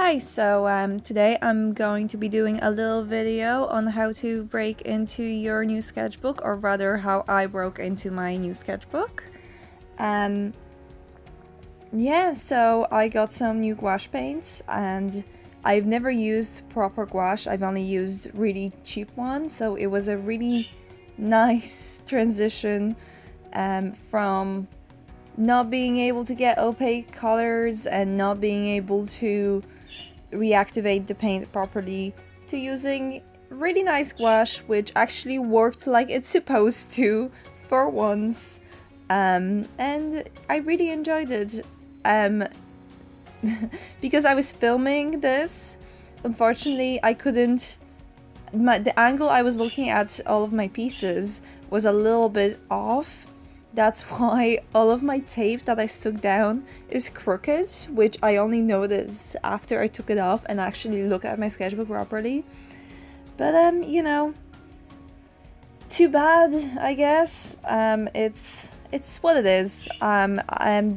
Hi, so today I'm going to be doing a little video on how to break into your new sketchbook, or rather how I broke into my new sketchbook. Um, yeah, so I got some new gouache paints and I've never used proper gouache, I've only used really cheap ones, so it was a really nice transition from not being able to get opaque colors and not being able to reactivate the paint properly to using really nice gouache, which actually worked like it's supposed to for once. And I really enjoyed it. Because I was filming this, unfortunately I couldn't, the angle I was looking at all of my pieces was a little bit off. That's why all of my tape that I stuck down is crooked, which I only noticed after I took it off and actually look at my sketchbook properly. But you know, too bad, I guess. It's what it is.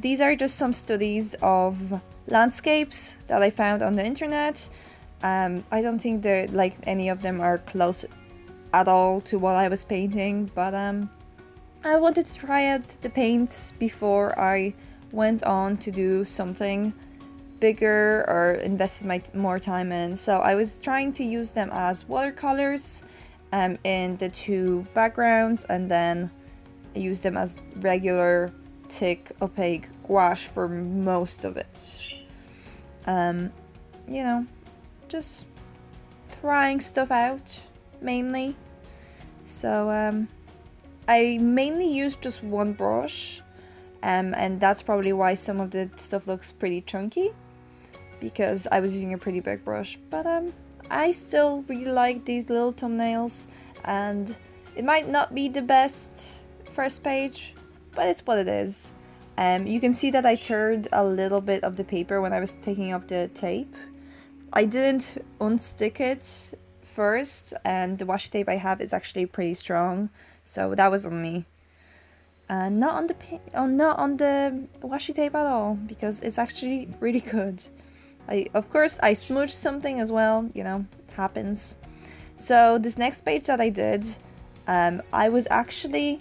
These are just some studies of landscapes that I found on the internet. I don't think they're like any of them are close at all to what I was painting, but I wanted to try out the paints before I went on to do something bigger or invested more time in. So I was trying to use them as watercolors in the two backgrounds, and then use them as regular thick opaque gouache for most of it. You know, just trying stuff out mainly. So I mainly use just one brush, and that's probably why some of the stuff looks pretty chunky, because I was using a pretty big brush. But I still really like these little thumbnails, and it might not be the best first page, but it's what it is. You can see that I turned a little bit of the paper when I was taking off the tape. I didn't unstick it first, and the washi tape I have is actually pretty strong, so that was on me. Not on the washi tape at all, because it's actually really good. Of course I smudged something as well, you know, happens. So this next page that I did, I was actually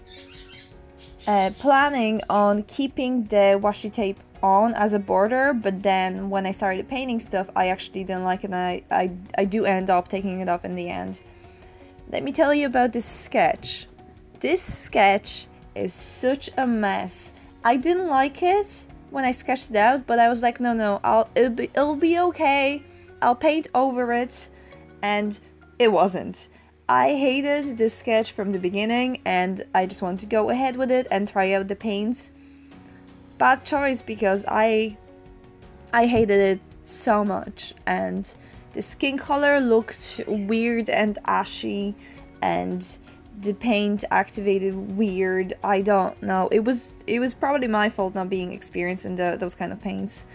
planning on keeping the washi tape on as a border, but then when I started painting stuff I actually didn't like it, and I do end up taking it off in the end. Let me tell you about this sketch. This sketch is such a mess. I didn't like it when I sketched it out, but I was like, no, it'll be okay. I'll paint over it, and it wasn't. I hated this sketch from the beginning, and I just wanted to go ahead with it and try out the paints. Bad choice, because I hated it so much, and the skin color looked weird and ashy, and the paint activated weird. I don't know. It was probably my fault not being experienced in those kind of paints.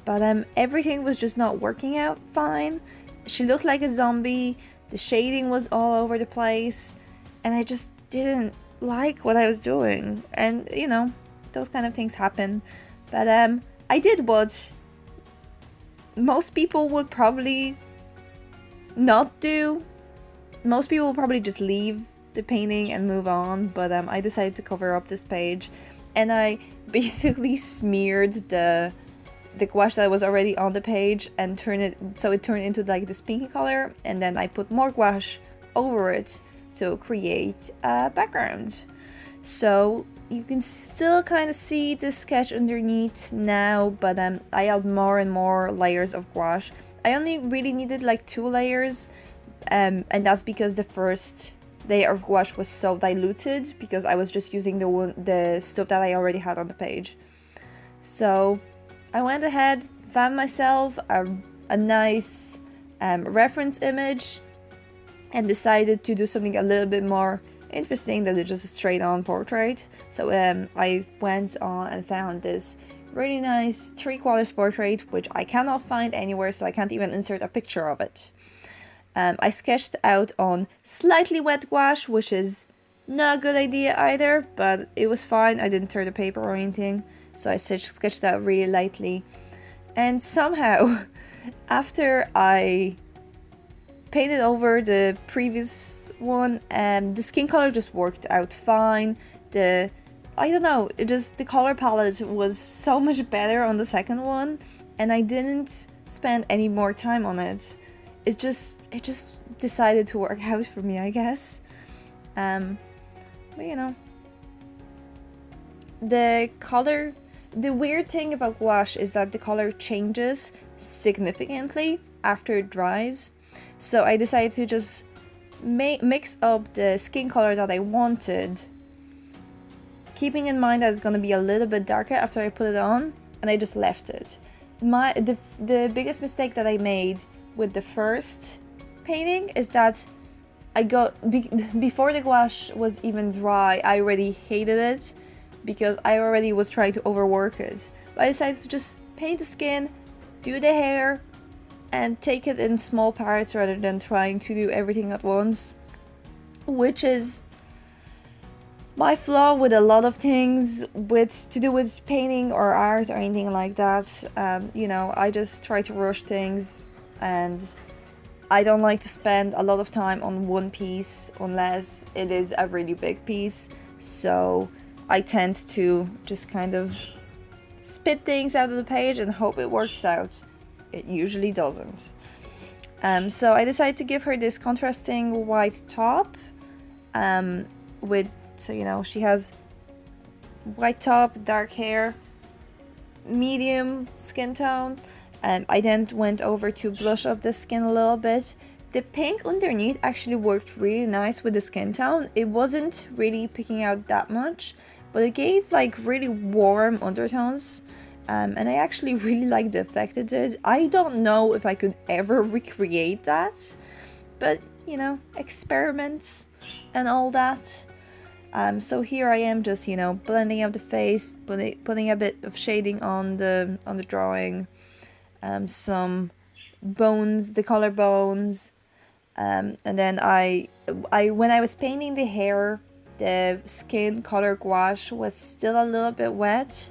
But everything was just not working out fine. She looked like a zombie. The shading was all over the place, and I just didn't like what I was doing. And you know, those kind of things happen. But I did what most people would probably not do. Most people will probably just leave the painting and move on, but I decided to cover up this page, and I basically smeared the gouache that was already on the page and turned it so it turned into like this pinky color, and then I put more gouache over it to create a background. So you can still kind of see the sketch underneath now, but I add more and more layers of gouache. I only really needed like 2 layers, and that's because the first layer of gouache was so diluted, because I was just using the stuff that I already had on the page. So I went ahead, found myself a nice reference image, and decided to do something a little bit more interesting than just a straight on portrait. So I went on and found this really nice 3/4 portrait, which I cannot find anywhere, so I can't even insert a picture of it. I sketched out on slightly wet gouache, which is not a good idea either, but it was fine. I didn't tear the paper or anything, so I sketched out really lightly. And somehow after I painted over the previous one, the skin color just worked out fine. I don't know, the color palette was so much better on the second one, and I didn't spend any more time on it. It just decided to work out for me, I guess. But you know, the weird thing about gouache is that the color changes significantly after it dries. So I decided to just mix up the skin color that I wanted, keeping in mind that it's going to be a little bit darker after I put it on, and I just left it. The biggest mistake that I made with the first painting is that before the gouache was even dry, I already hated it because I already was trying to overwork it. But I decided to just paint the skin, do the hair, and take it in small parts rather than trying to do everything at once, which is my flaw with a lot of things to do with painting or art or anything like that. You know, I just try to rush things, and I don't like to spend a lot of time on one piece unless it is a really big piece. So I tend to just kind of spit things out of the page and hope it works out. It usually doesn't. So I decided to give her this contrasting white top so you know, she has white top, dark hair, medium skin tone. I then went over to blush up the skin a little bit. The pink underneath actually worked really nice with the skin tone. It wasn't really picking out that much, but it gave like really warm undertones. And I actually really like the effect it did. I don't know if I could ever recreate that, but you know, experiments and all that. So here I am just, you know, blending up the face, putting a bit of shading on the drawing, some bones, the collarbones, and then when I was painting the hair, the skin color gouache was still a little bit wet,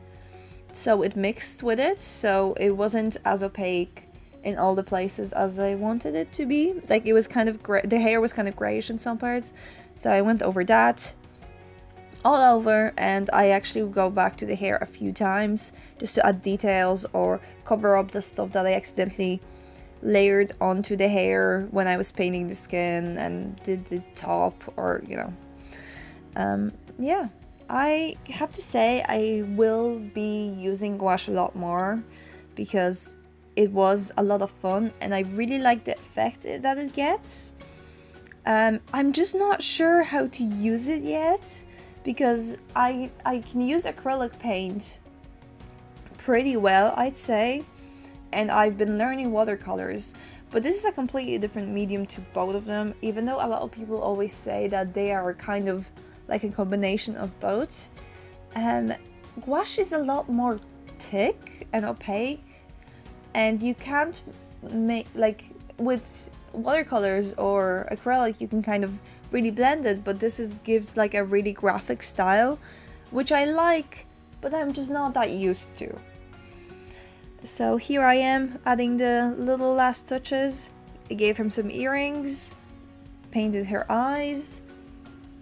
so it mixed with it, so it wasn't as opaque in all the places as I wanted it to be. Like, it was kind of gray, the hair was kind of grayish in some parts, so I went over that all over, and I actually go back to the hair a few times just to add details or cover up the stuff that I accidentally layered onto the hair when I was painting the skin and did the top, or you know. Yeah, I have to say I will be using gouache a lot more because it was a lot of fun and I really like the effect that it gets. I'm just not sure how to use it yet, because I can use acrylic paint pretty well, I'd say, and I've been learning watercolors, but this is a completely different medium to both of them, even though a lot of people always say that they are kind of like a combination of both. Gouache is a lot more thick and opaque, and you can't make, like with watercolors or acrylic, you can kind of really blend it, but this gives like a really graphic style, which I like, but I'm just not that used to. So here I am adding the little last touches. I gave him some earrings, painted her eyes,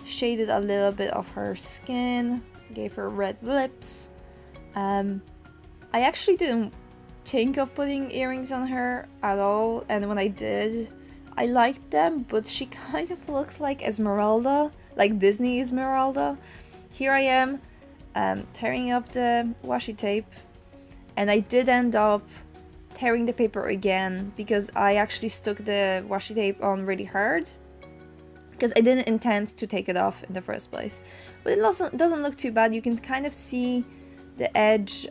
shaded a little bit of her skin, gave her red lips. I actually didn't think of putting earrings on her at all, and when I did, I liked them, but she kind of looks like Esmeralda, like Disney Esmeralda. Here I am tearing up the washi tape, and I did end up tearing the paper again because I actually stuck the washi tape on really hard because I didn't intend to take it off in the first place. But it doesn't look too bad. You can kind of see the edge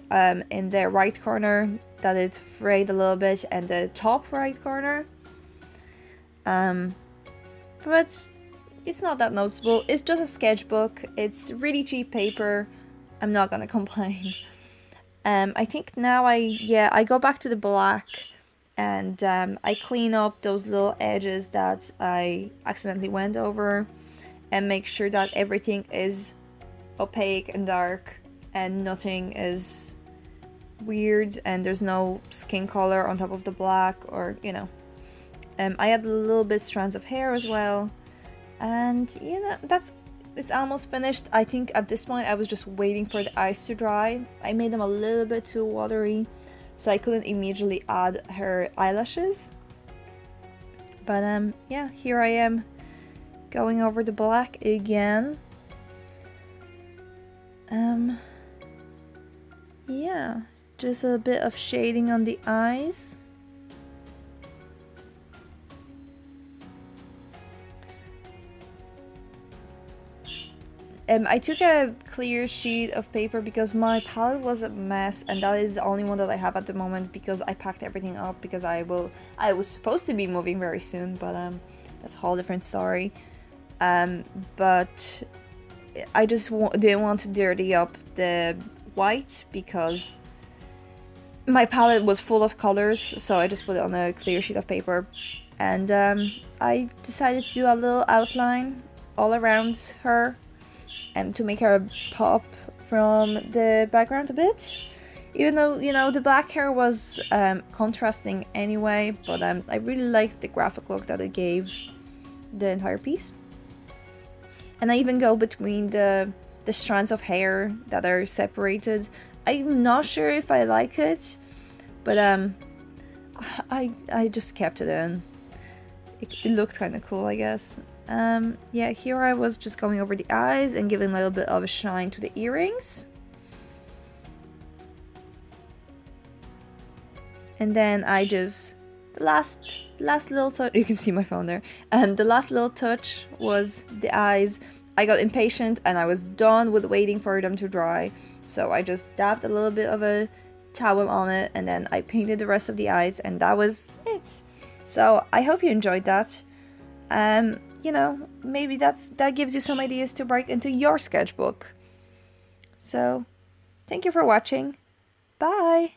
in the right corner that it frayed a little bit, and the top right corner. But it's not that noticeable. It's just a sketchbook. It's really cheap paper. I'm not gonna complain. I think now I go back to the black, and I clean up those little edges that I accidentally went over, and make sure that everything is opaque and dark and nothing is weird and there's no skin color on top of the black, or you know. I had a little bit strands of hair as well, and you know, it's almost finished. I think at this point I was just waiting for the eyes to dry. I made them a little bit too watery, so I couldn't immediately add her eyelashes. But yeah, here I am going over the black again. Yeah, just a bit of shading on the eyes. I took a clear sheet of paper because my palette was a mess, and that is the only one that I have at the moment because I packed everything up because I was supposed to be moving very soon, but that's a whole different story. But I just didn't want to dirty up the white because my palette was full of colors, so I just put it on a clear sheet of paper, and I decided to do a little outline all around her to make her pop from the background a bit, even though, you know, the black hair was contrasting anyway, but I really liked the graphic look that it gave the entire piece. And I even go between the strands of hair that are separated. I'm not sure if I like it, but I just kept it in. It looked kind of cool, I guess. Yeah, here I was just going over the eyes and giving a little bit of a shine to the earrings. And then I just, the last little touch, you can see my phone there, and the last little touch was the eyes. I got impatient and I was done with waiting for them to dry, so I just dabbed a little bit of a towel on it, and then I painted the rest of the eyes, and that was it. So I hope you enjoyed that. You know, maybe that gives you some ideas to break into your sketchbook. So, thank you for watching. Bye!